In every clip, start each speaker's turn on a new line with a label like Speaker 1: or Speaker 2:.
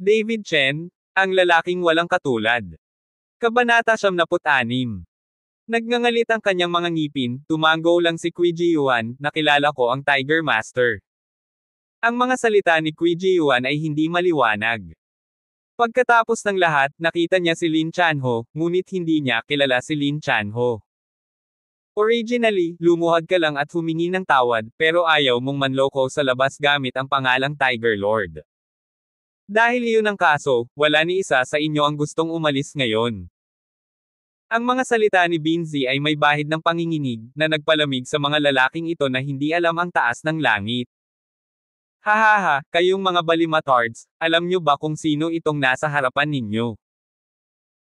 Speaker 1: David Chen, ang lalaking walang katulad. Kabanata 76. Nagngangalit ang kanyang mga ngipin, tumango lang si Qui Ji Yuan, nakilala ko ang Tiger Master. Ang mga salita ni Qui Ji Yuan ay hindi maliwanag. Pagkatapos ng lahat, nakita niya si Lin Chanho, ngunit hindi niya kilala si Lin Chanho. Originally, lumuhad ka lang at humingi ng tawad, pero ayaw mong manloko sa labas gamit ang pangalang Tiger Lord. Dahil iyon ang kaso, wala ni isa sa inyo ang gustong umalis ngayon. Ang mga salita ni Binzi ay may bahid ng panginginig, na nagpalamig sa mga lalaking ito na hindi alam ang taas ng langit. Hahaha, kayong mga balimatards, alam nyo ba kung sino itong nasa harapan ninyo?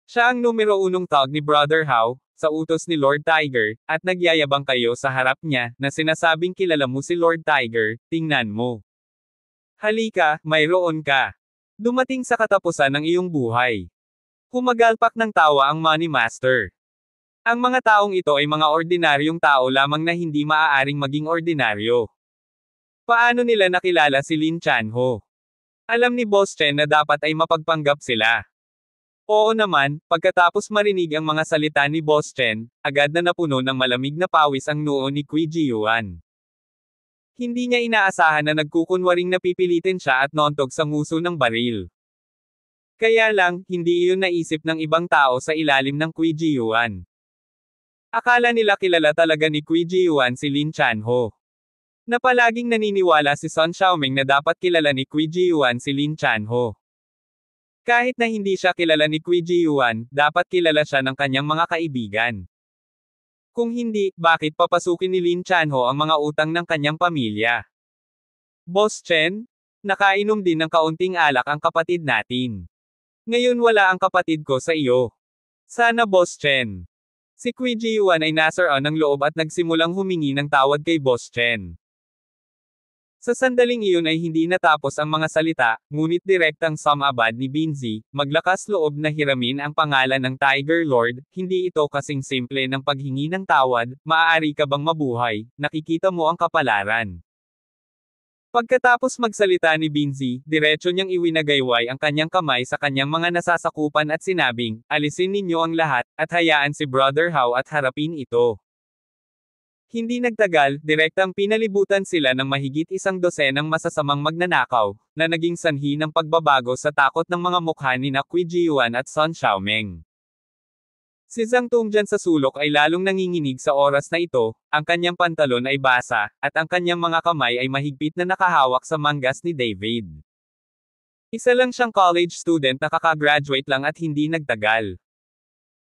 Speaker 1: Siya ang numero 1 thug ni Brother Hao, sa utos ni Lord Tiger, at nagyayabang kayo sa harap niya, na sinasabing kilala mo si Lord Tiger, tingnan mo. Halika, mayroon ka. Dumating sa katapusan ng iyong buhay. Humagalpak ng tawa ang Money Master. Ang mga taong ito ay mga ordinaryong tao lamang na hindi maaaring maging ordinaryo. Paano nila nakilala si Lin Chanho? Alam ni Boss Chen na dapat ay mapagpanggap sila. Oo naman, pagkatapos marinig ang mga salita ni Boss Chen, agad na napuno ng malamig na pawis ang noo ni Qui Ji Yuan. Hindi niya inaasahan na nagkukunwaring napipilitin siya at nontog sa nguso ng baril. Kaya lang, hindi iyon naisip ng ibang tao sa ilalim ng Qui Ji Yuan. Akala nila kilala talaga ni Qui Ji Yuan si Lin Chanho. Na palaging naniniwala si Sun Xiaoming na dapat kilala ni Qui Ji Yuan si Lin Chanho. Kahit na hindi siya kilala ni Qui Ji Yuan, dapat kilala siya ng kanyang mga kaibigan. Kung hindi, bakit papasukin ni Lin Chanho ang mga utang ng kanyang pamilya? Boss Chen? Nakainom din ng kaunting alak ang kapatid natin. Ngayon wala ang kapatid ko sa iyo. Sana Boss Chen. Si Qui Ji Yuan ay nasaraan ng loob at nagsimulang humingi ng tawad kay Boss Chen. Sa sandaling iyon ay hindi natapos ang mga salita, ngunit direktang sumabad ni Binzi, maglakas loob na hiramin ang pangalan ng Tiger Lord, hindi ito kasing simple ng paghingi ng tawad, maaari ka bang mabuhay, nakikita mo ang kapalaran. Pagkatapos magsalita ni Binzi, diretso niyang iwinagayway ang kanyang kamay sa kanyang mga nasasakupan at sinabing, alisin ninyo ang lahat, at hayaan si Brother Hao at harapin ito. Hindi nagtagal, direktang pinalibutan sila ng mahigit 100 masasamang magnanakaw, na naging sanhi ng pagbabago sa takot ng mga mukha ni Qui Ji Yuan at Sun Xiaoming. Si Zhang Tongjian sa sulok ay lalong nanginginig sa oras na ito, ang kanyang pantalon ay basa, at ang kanyang mga kamay ay mahigpit na nakahawak sa manggas ni David. Isa lang siyang college student na kakagraduate lang at hindi nagtagal.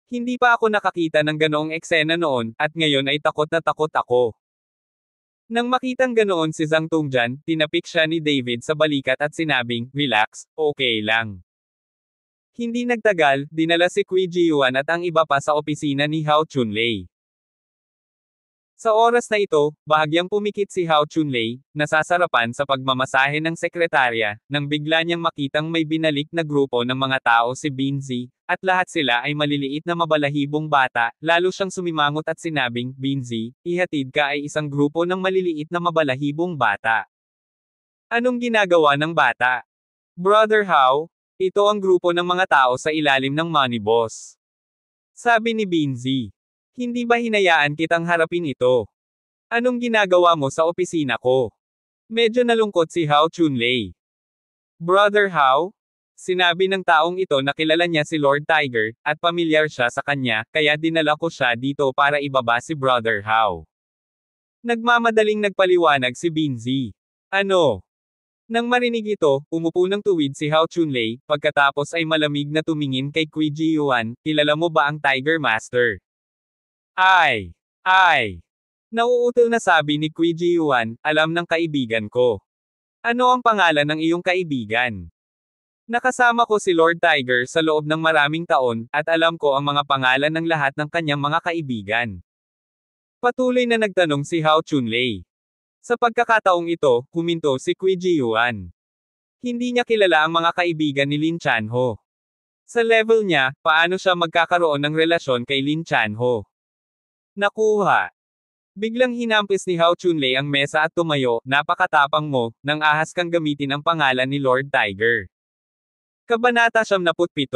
Speaker 1: Hindi pa ako nakakita ng ganoong eksena noon, at ngayon ay takot na takot ako. Nang makitang ganoon si Zhang Tongjian, tinapik siya ni David sa balikat at sinabing, relax, okay lang. Hindi nagtagal, dinala si Qui Ji Yuan at ang iba pa sa opisina ni Hao Chunlei. Sa oras na ito, bahagyang pumikit si Hao Chunlei, nasasarapan sa pagmamasahe ng sekretarya, nang bigla niyang makitang may binalik na grupo ng mga tao si Binzi, at lahat sila ay maliliit na mabalahibong bata, lalo siyang sumimangot at sinabing, Binzi, ihatid ka ay isang grupo ng maliliit na mabalahibong bata. Anong ginagawa ng bata? Brother Hao, ito ang grupo ng mga tao sa ilalim ng Money Boss. Sabi ni Binzi. Hindi ba hinayaan kitang harapin ito? Anong ginagawa mo sa opisina ko? Medyo nalungkot si Hao Chunlei. Brother Hao? Sinabi ng taong ito na kilala niya si Lord Tiger, at pamilyar siya sa kanya, kaya dinala ko siya dito para ibaba si Brother Hao. Nagmamadaling nagpaliwanag si Binzi. Ano? Nang marinig ito, umupo ng tuwid si Hao Chunlei, pagkatapos ay malamig na tumingin kay Qui Ji Yuan, kilala mo ba ang Tiger Master? Ay! Nauutal na sabi ni Qui Ji Yuan, alam ng kaibigan ko. Ano ang pangalan ng iyong kaibigan? Nakasama ko si Lord Tiger sa loob ng maraming taon, at alam ko ang mga pangalan ng lahat ng kanyang mga kaibigan. Patuloy na nagtanong si Hao Chunlei. Sa pagkakataong ito, huminto si Qui Ji Yuan. Hindi niya kilala ang mga kaibigan ni Lin Chanho. Sa level niya, paano siya magkakaroon ng relasyon kay Lin Chanho? Nakuha. Biglang hinampis ni Hao Chunlei ang mesa at tumayo, napakatapang mo, nang ahas kang gamitin ang pangalan ni Lord Tiger. Kabanata 77.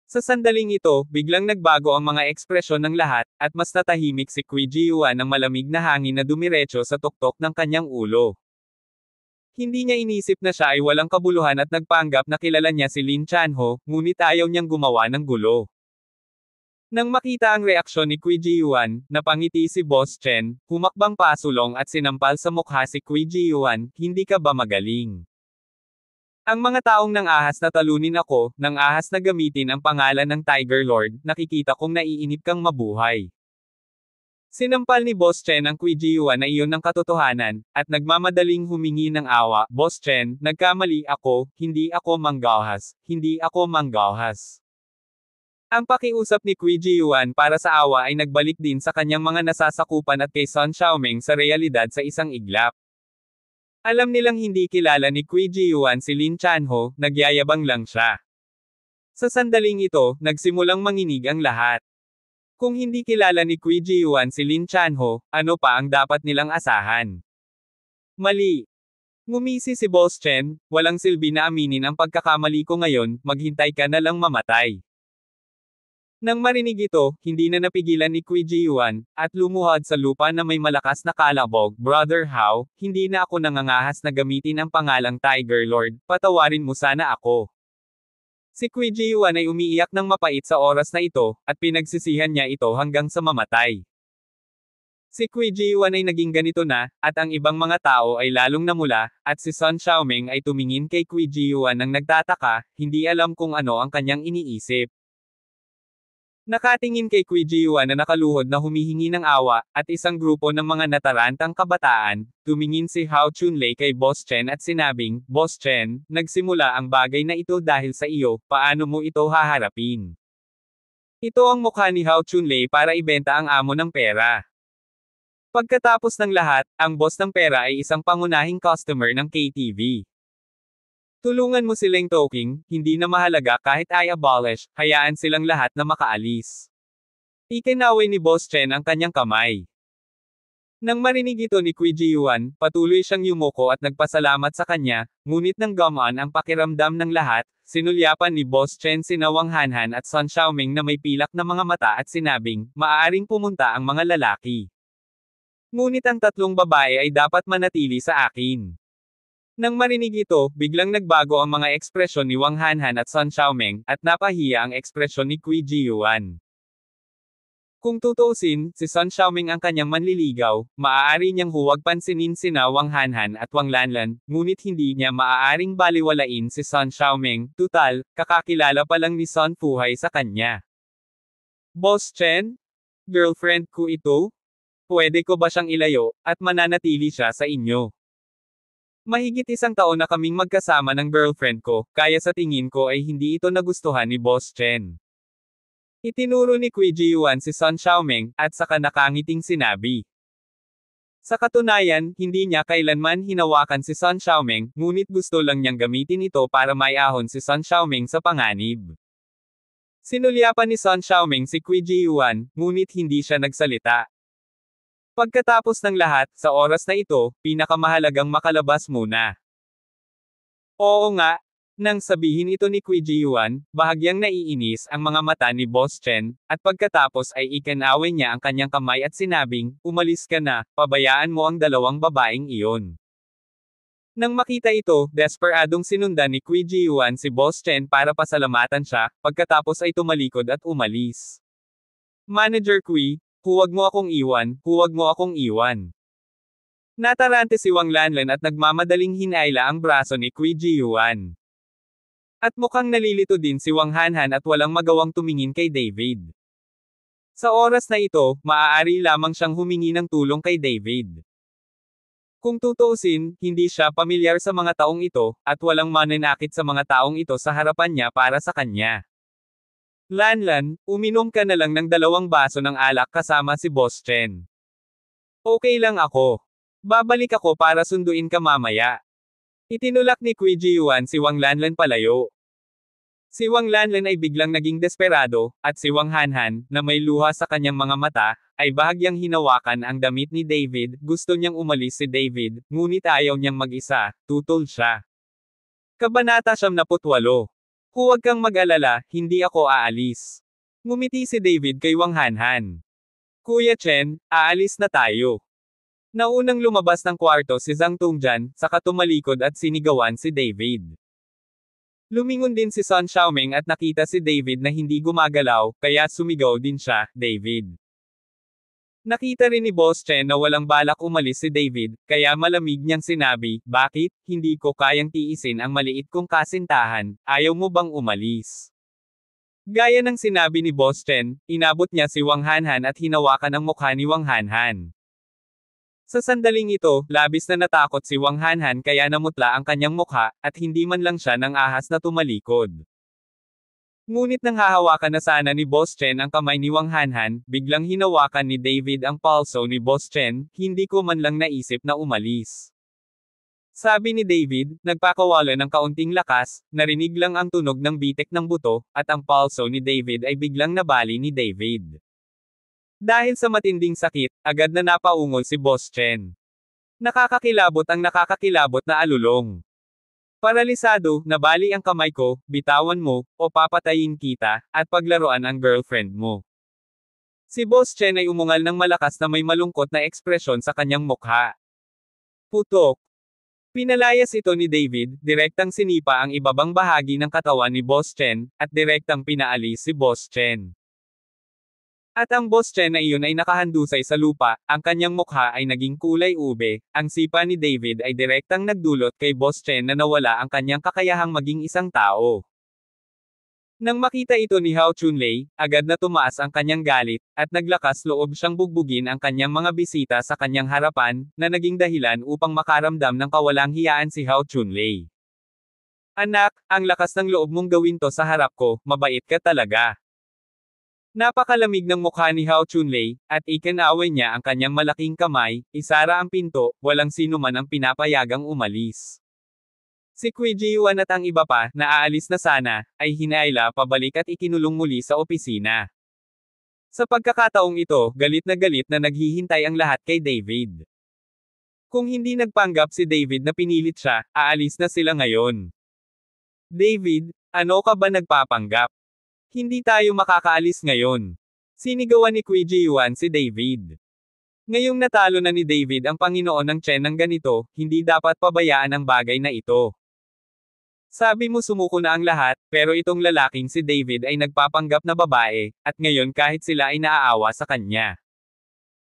Speaker 1: Sa sandaling ito, biglang nagbago ang mga ekspresyon ng lahat, at mas natahimik si Qui Ji-yuan ng malamig na hangin na dumiretso sa tuktok ng kanyang ulo. Hindi niya inisip na siya ay walang kabuluhan at nagpanggap na kilala niya si Lin Chanho, ngunit ayaw niyang gumawa ng gulo. Nang makita ang reaksyon ni Qui Ji-yuan, napangiti si Boss Chen, humakbang pasulong at sinampal sa mukha si Qui Ji-yuan, "Hindi ka ba magaling? Ang mga taong nang ahas na talunin ako, nang ahas na gamitin ang pangalan ng Tiger Lord, nakikita kong naiinip kang mabuhay." Sinampal ni Boss Chen ang Qui Ji-yuan na iyon ng katotohanan, at nagmamadaling humingi ng awa. "Boss Chen, nagkamali ako, hindi ako manggahas, hindi ako manggahas." Ang pakiusap ni Qui Ji-yuan para sa awa ay nagbalik din sa kanyang mga nasasakupan at kay Sun Xiaoming sa realidad sa isang iglap. Alam nilang hindi kilala ni Qui Ji-yuan si Lin Chanho, nagyayabang lang siya. Sa sandaling ito, nagsimulang manginig ang lahat. Kung hindi kilala ni Qui Ji-yuan si Lin Chanho, ano pa ang dapat nilang asahan? Mali. Ngumisi si Boss Chen, "Walang silbi na aminin ang pagkakamali ko ngayon, maghintay ka na lang mamatay." Nang marinig ito, hindi na napigilan ni Qui Ji-yuan, at lumuhod sa lupa na may malakas na kalabog. "Brother Hao, hindi na ako nangangahas na gamitin ang pangalang Tiger Lord, patawarin mo sana ako." Si Qui Ji-yuan ay umiiyak ng mapait sa oras na ito, at pinagsisihan niya ito hanggang sa mamatay. Si Qui Ji-yuan ay naging ganito na, at ang ibang mga tao ay lalong namula, at si Sun Xiaoming ay tumingin kay Qui Ji-yuan nang nagtataka, hindi alam kung ano ang kanyang iniisip. Nakatingin kay Qui Ji-yuan na nakaluhod na humihingi ng awa, at isang grupo ng mga natarantang kabataan, tumingin si Hao Chunlei kay Boss Chen at sinabing, "Boss Chen, nagsimula ang bagay na ito dahil sa iyo, paano mo ito haharapin?" Ito ang mukha ni Hao Chunlei para ibenta ang amo ng pera. Pagkatapos ng lahat, ang boss ng pera ay isang pangunahing customer ng KTV. Tulungan mo silang talking, hindi na mahalaga kahit ay abolish, hayaan silang lahat na makaalis. Ikinaway ni Boss Chen ang kanyang kamay. Nang marinig ito ni Qui Ji-yuan, patuloy siyang yumuko at nagpasalamat sa kanya, ngunit nang gumaan ang pakiramdam ng lahat, sinulyapan ni Boss Chen sina Wang Hanhan at Sun Xiaoming na may pilak na mga mata at sinabing, "Maaaring pumunta ang mga lalaki. Ngunit ang tatlong babae ay dapat manatili sa akin." Nang marinig ito, biglang nagbago ang mga ekspresyon ni Wang Hanhan at Sun Xiaoming, at napahiya ang ekspresyon ni Qui Ji-yuan. Kung tutuusin, si Sun Xiaoming ang kanyang manliligaw, maaari niyang huwag pansinin sina Wang Hanhan at Wang Lanlan, ngunit hindi niya maaaring baliwalain si Sun Xiaoming, tutal, kakakilala pa lang ni Sun Fuhai sa kanya. "Boss Chen? Girlfriend ko ito? Pwede ko ba siyang ilayo, at mananatili siya sa inyo? Mahigit isang taon na kaming magkasama ng girlfriend ko, kaya sa tingin ko ay hindi ito nagustuhan ni Boss Chen." Itinuro ni Qui Ji-yuan si Sun Xiaoming, at saka nakangiting sinabi. Sa katunayan, hindi niya kailanman hinawakan si Sun Xiaoming, ngunit gusto lang niyang gamitin ito para maiahon si Sun Xiaoming sa panganib. Sinulyapan ni Sun Xiaoming si Qui Ji-yuan, ngunit hindi siya nagsalita. Pagkatapos ng lahat, sa oras na ito, pinakamahalagang makalabas muna. Oo nga, nang sabihin ito ni Qui Ji-yuan, bahagyang naiinis ang mga mata ni Boss Chen, at pagkatapos ay ikinaway niya ang kanyang kamay at sinabing, "Umalis ka na, pabayaan mo ang dalawang babaeng iyon." Nang makita ito, desperadong sinundan ni Qui Ji-yuan si Boss Chen para pasalamatan siya, pagkatapos ay tumalikod at umalis. "Manager Qui, huwag mo akong iwan, huwag mo akong iwan." Natarante si Wang Lanlan at nagmamadaling hinayla ang braso ni Qui Ji-yuan. At mukhang nalilito din si Wang Hanhan at walang magawang tumingin kay David. Sa oras na ito, maaari lamang siyang humingi ng tulong kay David. Kung tutuusin, hindi siya pamilyar sa mga taong ito, at walang mananakit sa mga taong ito sa harapan niya para sa kanya. "Lanlan, uminom ka na lang ng 2 baso ng alak kasama si Boss Chen. Okay lang ako. Babalik ako para sunduin ka mamaya." Itinulak ni Qui Ji-yuan si Wang Lanlan palayo. Si Wang Lanlan ay biglang naging desperado, at si Wang Hanhan, na may luha sa kanyang mga mata, ay bahagyang hinawakan ang damit ni David. Gusto niyang umalis si David, ngunit ayaw niyang mag-isa, tutol siya. Kabanata 78. Huwag kang mag-alala, hindi ako aalis. Ngumiti si David kay Wang Hanhan. Kuya Chen, aalis na tayo. Naunang lumabas ng kwarto si Zhang Tongjian, saka tumalikod at sinigawan si David. Lumingon din si Sun Xiaoming at nakita si David na hindi gumagalaw, kaya sumigaw din siya, David. Nakita rin ni Boss Chen na walang balak umalis si David, kaya malamig niyang sinabi, bakit, hindi ko kayang tiisin ang maliit kong kasintahan, ayaw mo bang umalis? Gaya ng sinabi ni Boss Chen, inabot niya si Wang Hanhan at hinawakan ang mukha ni Wang Hanhan. Sa sandaling ito, labis na natakot si Wang Hanhan kaya namutla ang kanyang mukha, at hindi man lang siya ng ahas na tumalikod. Ngunit nang hahawakan na sana ni Boss Chen ang kamay ni Wang Hanhan, biglang hinawakan ni David ang palso ni Boss Chen, hindi ko man lang naisip na umalis. Sabi ni David, nagpakawala ng kaunting lakas, narinig lang ang tunog ng bitek ng buto, at ang palso ni David ay biglang nabali ni David. Dahil sa matinding sakit, agad na napaungol si Boss Chen. Nakakakilabot ang nakakakilabot na alulong. Paralisado, nabali ang kamay ko, bitawan mo, o papatayin kita, at paglaruan ang girlfriend mo. Si Boss Chen ay umungal ng malakas na may malungkot na ekspresyon sa kanyang mukha. Putok. Pinalayas ito ni David, direktang sinipa ang ibabang bahagi ng katawan ni Boss Chen, at direktang pinaalis si Boss Chen. At ang Boss Chen na iyon ay nakahandusay sa lupa, ang kanyang mukha ay naging kulay ube, ang sipa ni David ay direktang nagdulot kay Boss Chen na nawala ang kanyang kakayahang maging isang tao. Nang makita ito ni Hao Chunlei, agad na tumaas ang kanyang galit, at naglakas loob siyang bugbugin ang kanyang mga bisita sa kanyang harapan, na naging dahilan upang makaramdam ng kawalang hiyaan si Hao Chunlei. Anak, ang lakas ng loob mong gawin to sa harap ko, mabait ka talaga. Napakalamig ng mukha ni Hao Chunlei, at ikinaway niya ang kanyang malaking kamay, isara ang pinto, walang sino man ang pinapayagang umalis. Si Kui Jiwan at ang iba pa, na aalis na sana, ay hinayla pabalik at ikinulong muli sa opisina. Sa pagkakataong ito, galit na naghihintay ang lahat kay David. Kung hindi nagpanggap si David na pinilit siya, aalis na sila ngayon. David, ano ka ba nagpapanggap? Hindi tayo makakaalis ngayon. Sinigawan ni Kui Jiwan si David. Ngayong natalo na ni David ang Panginoon ng Chen ng ganito, hindi dapat pabayaan ang bagay na ito. Sabi mo sumuko na ang lahat, pero itong lalaking si David ay nagpapanggap na babae, at ngayon kahit sila ay naaawa sa kanya.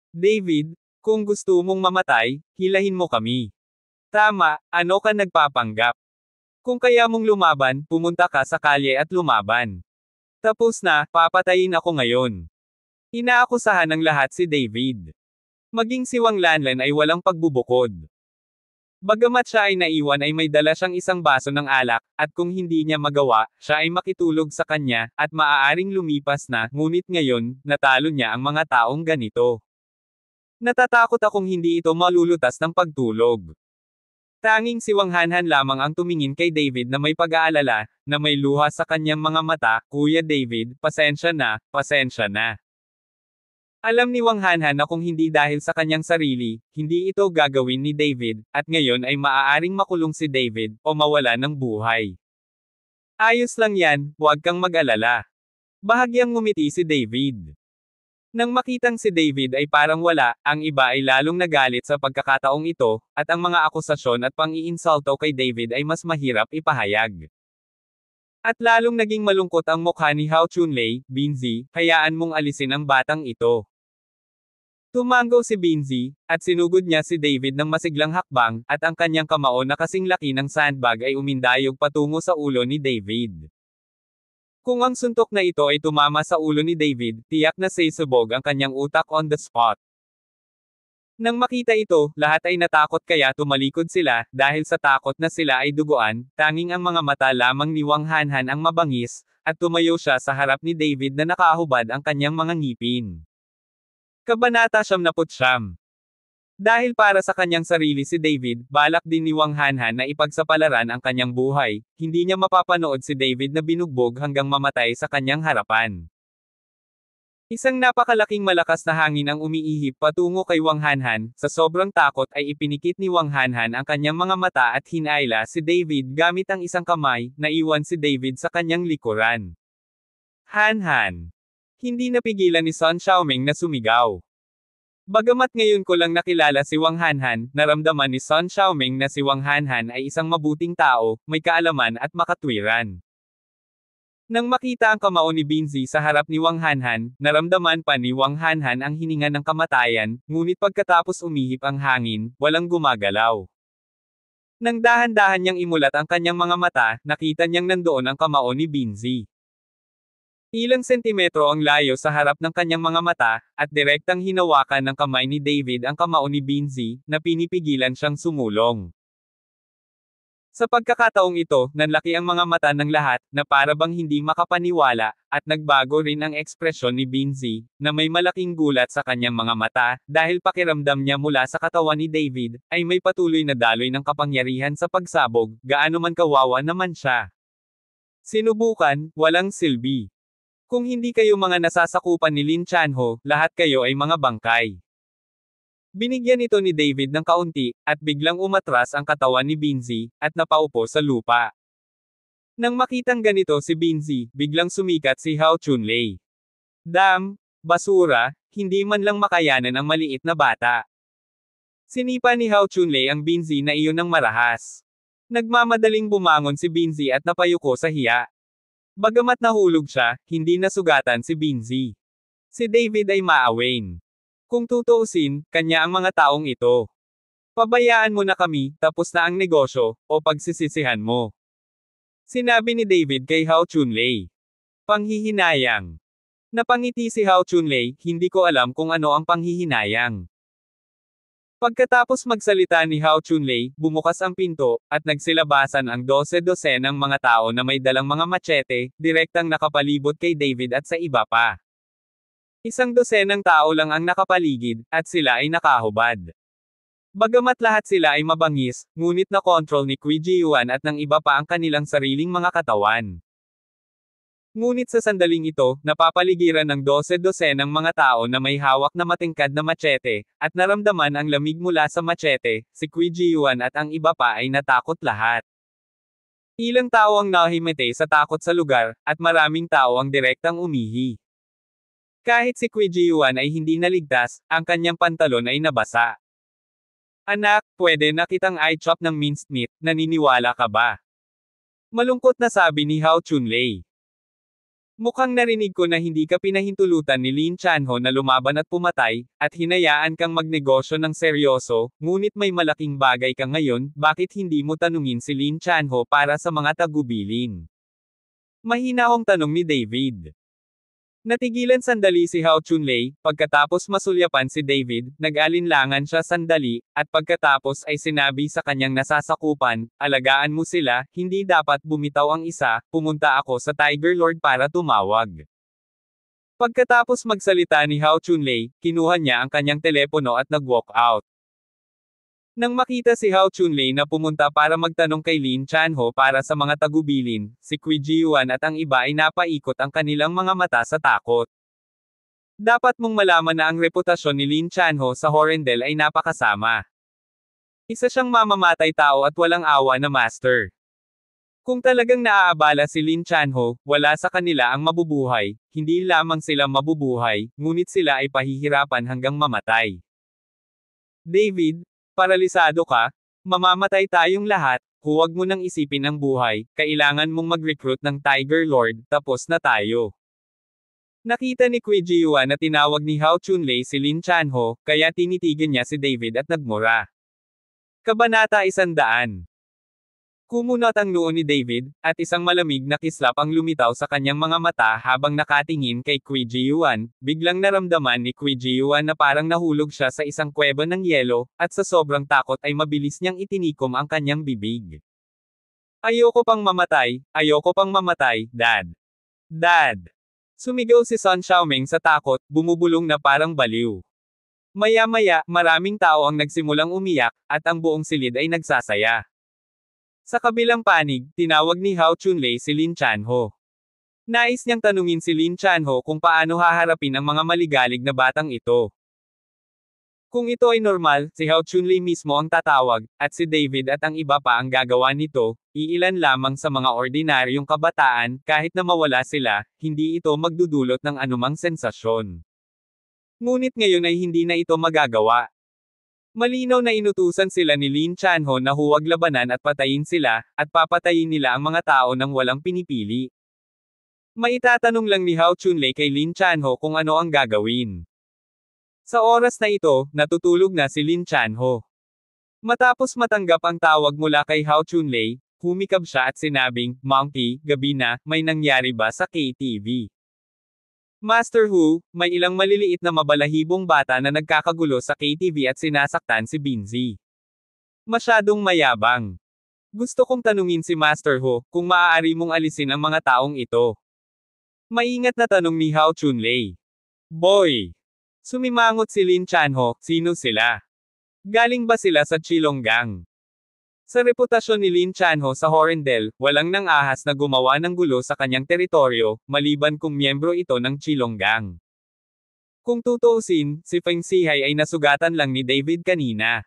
Speaker 1: David, kung gusto mong mamatay, hilahin mo kami. Tama, ano ka nagpapanggap? Kung kaya mong lumaban, pumunta ka sa kalye at lumaban. Tapos na, papatayin ako ngayon. Inaakusahan ng lahat si David. Maging si Wang Lanlan ay walang pagbubukod. Bagamat siya ay naiwan ay may dala siyang isang baso ng alak, at kung hindi niya magawa, siya ay makitulog sa kanya, at maaaring lumipas na, ngunit ngayon, natalo niya ang mga taong ganito. Natatakot akong hindi ito malulutas ng pagtulog. Tanging si Wang Hanhan lamang ang tumingin kay David na may pag-aalala, na may luha sa kanyang mga mata, Kuya David, pasensya na, pasensya na. Alam ni Wang Hanhan na kung hindi dahil sa kanyang sarili, hindi ito gagawin ni David, at ngayon ay maaaring makulong si David, o mawala ng buhay. Ayos lang yan, huwag kang mag-alala. Bahagyang ngumiti si David. Nang makitang si David ay parang wala, ang iba ay lalong nagalit sa pagkakataong ito, at ang mga akusasyon at pang-iinsulto kay David ay mas mahirap ipahayag. At lalong naging malungkot ang mukha ni Hao Chunlei, Binzi, hayaan mong alisin ang batang ito. Tumango si Binzi, at sinugod niya si David ng masiglang hakbang, at ang kanyang kamao na kasing laki ng sandbag ay umindayog patungo sa ulo ni David. Kung ang suntok na ito ay tumama sa ulo ni David, tiyak na sasabog ang kanyang utak on the spot. Nang makita ito, lahat ay natakot kaya tumalikod sila, dahil sa takot na sila ay duguan, tanging ang mga mata lamang ni Wang Hanhan ang mabangis, at tumayo siya sa harap ni David na nakahubad ang kanyang mga ngipin. Kabanata 79. Dahil para sa kanyang sarili si David, balak din ni Wang Hanhan na ipagsapalaran ang kanyang buhay, hindi niya mapapanood si David na binugbog hanggang mamatay sa kanyang harapan. Isang napakalaking malakas na hangin ang umiihip patungo kay Wang Hanhan, sa sobrang takot ay ipinikit ni Wang Hanhan ang kanyang mga mata at hinayla si David gamit ang isang kamay, naiwan si David sa kanyang likuran. Hanhan. Hindi napigilan ni Sun Xiaoming na sumigaw. Bagamat ngayon ko lang nakilala si Wang Hanhan, naramdaman ni Sun Xiaoming na si Wang Hanhan ay isang mabuting tao, may kaalaman at makatwiran. Nang makita ang kamao ni Binzi sa harap ni Wang Hanhan, naramdaman pa ni Wang Hanhan ang hininga ng kamatayan, ngunit pagkatapos umihip ang hangin, walang gumagalaw. Nang dahan-dahan niyang imulat ang kanyang mga mata, nakita niyang nandoon ang kamao ni Binzi. Ilang sentimetro ang layo sa harap ng kanyang mga mata, at direktang hinawakan ng kamay ni David ang kamao ni Binzi, na pinipigilan siyang sumulong. Sa pagkakataong ito, nanlaki ang mga mata ng lahat, na para bang hindi makapaniwala, at nagbago rin ang ekspresyon ni Binzi, na may malaking gulat sa kanyang mga mata, dahil pakiramdam niya mula sa katawan ni David, ay may patuloy na daloy ng kapangyarihan sa pagsabog, gaano man kawawa naman siya. Sinubukan, walang silbi. Kung hindi kayo mga nasasakupan ni Lin Chanho, lahat kayo ay mga bangkay. Binigyan ito ni David ng kaunti, at biglang umatras ang katawan ni Binzi, at napaupo sa lupa. Nang makitang ganito si Binzi, biglang sumikat si Hao Chunlei. Basura, hindi man lang makayanan ang maliit na bata. Sinipa ni Hao Chunlei ang Binzi na iyon ng marahas. Nagmamadaling bumangon si Binzi at napayuko sa hiya. Bagamat nahulog siya, hindi nasugatan si Binzi. Si David ay maawain. Kung tutuusin, kanya ang mga taong ito. Pabayaan mo na kami, tapos na ang negosyo, o pagsisisihan mo. Sinabi ni David kay Hao Chunlei. Panghihinayang. Napangiti si Hao Chunlei, hindi ko alam kung ano ang panghihinayang. Pagkatapos magsalita ni Hao Chunlei, bumukas ang pinto, at nagsilabasan ang 12 ng mga tao na may dalang mga machete, direktang nakapalibot kay David at sa iba pa. Isang dosenang tao lang ang nakapaligid, at sila ay nakahubad. Bagamat lahat sila ay mabangis, ngunit na-control ni Qui Jiyuan at ng iba pa ang kanilang sariling mga katawan. Ngunit sa sandaling ito, napapaligiran ng 12 ng mga tao na may hawak na matingkad na machete, at naramdaman ang lamig mula sa machete, si Qui Jiyuan at ang iba pa ay natakot lahat. Ilang tao ang nahimete sa takot sa lugar, at maraming tao ang direktang umihi. Kahit si Qui Jiyuan ay hindi naligtas, ang kanyang pantalon ay nabasa. Anak, pwede na kitang i-chop ng minced meat, naniniwala ka ba? Malungkot na sabi ni Hao Chunlei. Mukhang narinig ko na hindi ka pinahintulutan ni Lin Chanho na lumaban at pumatay, at hinayaan kang magnegosyo ng seryoso, ngunit may malaking bagay ka ngayon, bakit hindi mo tanungin si Lin Chanho para sa mga tagubilin? Mahinahong tanong ni David. Natigilan sandali si Hao Chunlei, pagkatapos masulyapan si David, nag-alinlangan siya sandali, at pagkatapos ay sinabi sa kanyang nasasakupan, alagaan mo sila, hindi dapat bumitaw ang isa, pumunta ako sa Tiger Lord para tumawag. Pagkatapos magsalita ni Hao Chunlei, kinuha niya ang kanyang telepono at nag-walk out. Nang makita si Hao Chunlei na pumunta para magtanong kay Lin Chanho para sa mga tagubilin, si Qui Jiyuan at ang iba ay napaikot ang kanilang mga mata sa takot. Dapat mong malaman na ang reputasyon ni Lin Chanho sa Horrendel ay napakasama. Isa siyang mamamatay tao at walang awa na master. Kung talagang naaabala si Lin Chanho, wala sa kanila ang mabubuhay, hindi lamang sila mabubuhay, ngunit sila ay pahihirapan hanggang mamatay. David, paralisado ka? Mamamatay tayong lahat, huwag mo nang isipin ang buhay, kailangan mong mag-recruit ng Tiger Lord, tapos na tayo. Nakita ni Qui Jiyuan na tinawag ni Hao Chunlei si Lin Chanho, kaya tinitigan niya si David at nagmura. Kabanata 100. Kumunot ang noo ni David, at isang malamig na kislap ang lumitaw sa kanyang mga mata habang nakatingin kay Qui Jiyuan, biglang naramdaman ni Qui Jiyuan na parang nahulog siya sa isang kuweba ng yelo, at sa sobrang takot ay mabilis niyang itinikom ang kanyang bibig. Ayoko pang mamatay, Dad. Dad! Sumigaw si Sun Xiaoming sa takot, bumubulong na parang baliw. Maya-maya, maraming tao ang nagsimulang umiyak, at ang buong silid ay nagsasaya. Sa kabilang panig, tinawag ni Hao Chunlei si Lin Chanho. Nais niyang tanungin si Lin Chanho kung paano haharapin ang mga maligalig na batang ito. Kung ito ay normal, si Hao Chunlei mismo ang tatawag, at si David at ang iba pa ang gagawa nito, iilan lamang sa mga ordinaryong kabataan, kahit na mawala sila, hindi ito magdudulot ng anumang sensasyon. Ngunit ngayon ay hindi na ito magagawa. Malinaw na inutusan sila ni Lin Chanho na huwag labanan at patayin sila, at papatayin nila ang mga tao nang walang pinipili. Maitatanong lang ni Hao Chunlei kay Lin Chanho kung ano ang gagawin. Sa oras na ito, natutulog na si Lin Chanho. Matapos matanggap ang tawag mula kay Hao Chunlei, humikab siya at sinabing, "Monkey, gabi na, may nangyari ba sa KTV?" Master Hu, may ilang maliliit na mabalahibong bata na nagkakagulo sa KTV at sinasaktan si Binzi. Masyadong mayabang. Gusto kong tanungin si Master Hu, kung maaari mong alisin ang mga taong ito. Maingat na tanong ni Hao Chunlei. Boy! Sumimangot si Lin Chanho, sino sila? Galing ba sila sa Chilonggang? Sa reputasyon ni Lin Chanho sa Horendel, walang nang ahas na gumawa ng gulo sa kanyang teritoryo, maliban kung miyembro ito ng Chilonggang. Kung tutuusin, si Feng Sihai ay nasugatan lang ni David kanina.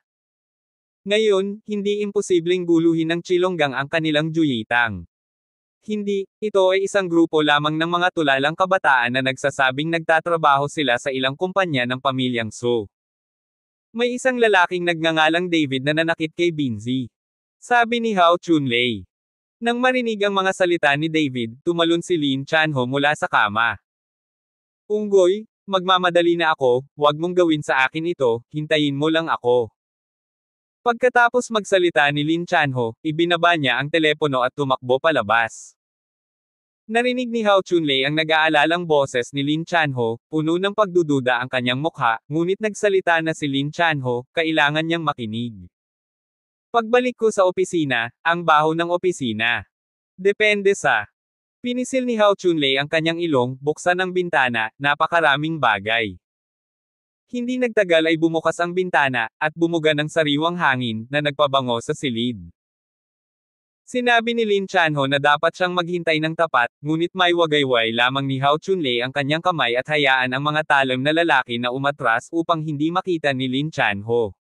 Speaker 1: Ngayon, hindi imposibleng guluhin ng Chilonggang ang kanilang Juyitang. Hindi, ito ay isang grupo lamang ng mga tulalang kabataan na nagsasabing nagtatrabaho sila sa ilang kumpanya ng pamilyang Su. May isang lalaking nagngangalang David na nanakit kay Binzi. Sabi ni Hao Chunlei. Nang marinig ang mga salita ni David, tumalon si Lin Chanho mula sa kama. Unggoy, magmamadali na ako, huwag mong gawin sa akin ito, hintayin mo lang ako. Pagkatapos magsalita ni Lin Chanho, ibinaba niya ang telepono at tumakbo palabas. Narinig ni Hao Chunlei ang nag-aalalang boses ni Lin Chanho, puno ng pagdududa ang kanyang mukha, ngunit nagsalita na si Lin Chanho, kailangan niyang makinig. Pagbalik ko sa opisina, ang baho ng opisina. Depende sa. Pinisil ni Hao Chunlei ang kanyang ilong, buksan ang bintana, napakaraming bagay. Hindi nagtagal ay bumukas ang bintana, at bumuga ng sariwang hangin, na nagpabango sa silid. Sinabi ni Lin Chanho na dapat siyang maghintay ng tapat, ngunit may wagayway lamang ni Hao Chunlei ang kanyang kamay at hayaan ang mga talam na lalaki na umatras upang hindi makita ni Lin Chanho.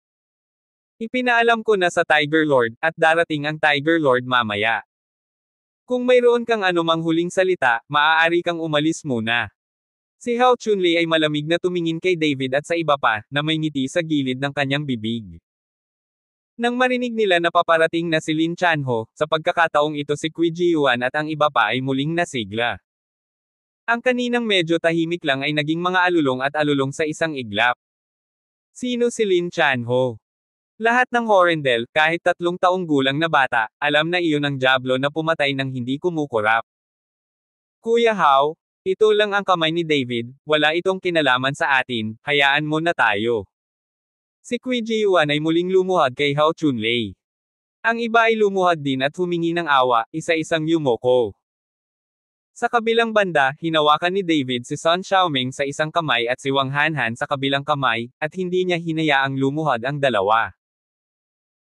Speaker 1: Ipinaalam ko na sa Tiger Lord, at darating ang Tiger Lord mamaya. Kung mayroon kang anumang huling salita, maaari kang umalis muna. Si Hao Chunlei ay malamig na tumingin kay David at sa iba pa, na may ngiti sa gilid ng kanyang bibig. Nang marinig nila na paparating na si Lin Chanho, sa pagkakataong ito si Qui Jiuan at ang iba pa ay muling nasigla. Ang kaninang medyo tahimik lang ay naging mga alulong at alulong sa isang iglap. Sino si Lin Chanho? Lahat ng Horendel, kahit 3 taong gulang na bata, alam na iyon ang diablo na pumatay ng hindi kumukurap. Kuya Hao, ito lang ang kamay ni David, wala itong kinalaman sa atin, hayaan mo na tayo. Si Qui Jiuan ay muling lumuhad kay Hao Chunlei. Ang iba ay lumuhad din at humingi ng awa, isa-isang yumoko. Sa kabilang banda, hinawakan ni David si Sun Xiaoming sa isang kamay at si Wang Hanhan sa kabilang kamay, at hindi niya hinayaang lumuhad ang dalawa.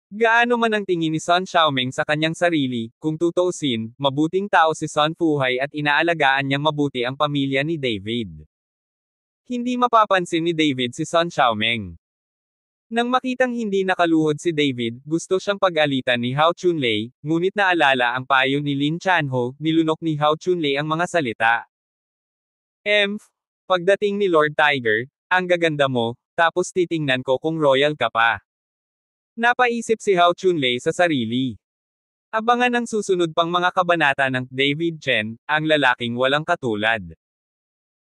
Speaker 1: Gaano man ang tingin ni Sun Xiaoming sa kanyang sarili, kung tutuusin, mabuting tao si Sun Fuhai at inaalagaan niyang mabuti ang pamilya ni David. Hindi mapapansin ni David si Sun Xiaoming. Nang makitang hindi nakaluhod si David, gusto siyang pag-alitan ni Hao Chunlei, ngunit naalala ang payo ni Lin Chanho, nilunok ni Hao Chunlei ang mga salita. Pagdating ni Lord Tiger, ang gaganda mo, tapos titingnan ko kung royal ka pa. Napaisip si Hao Chunlei sa sarili. Abangan ang susunod pang mga kabanata ng David Chen, ang lalaking walang katulad.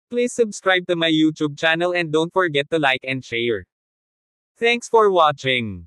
Speaker 1: Please subscribe to my YouTube channel and don't forget to like and share. Thanks for watching.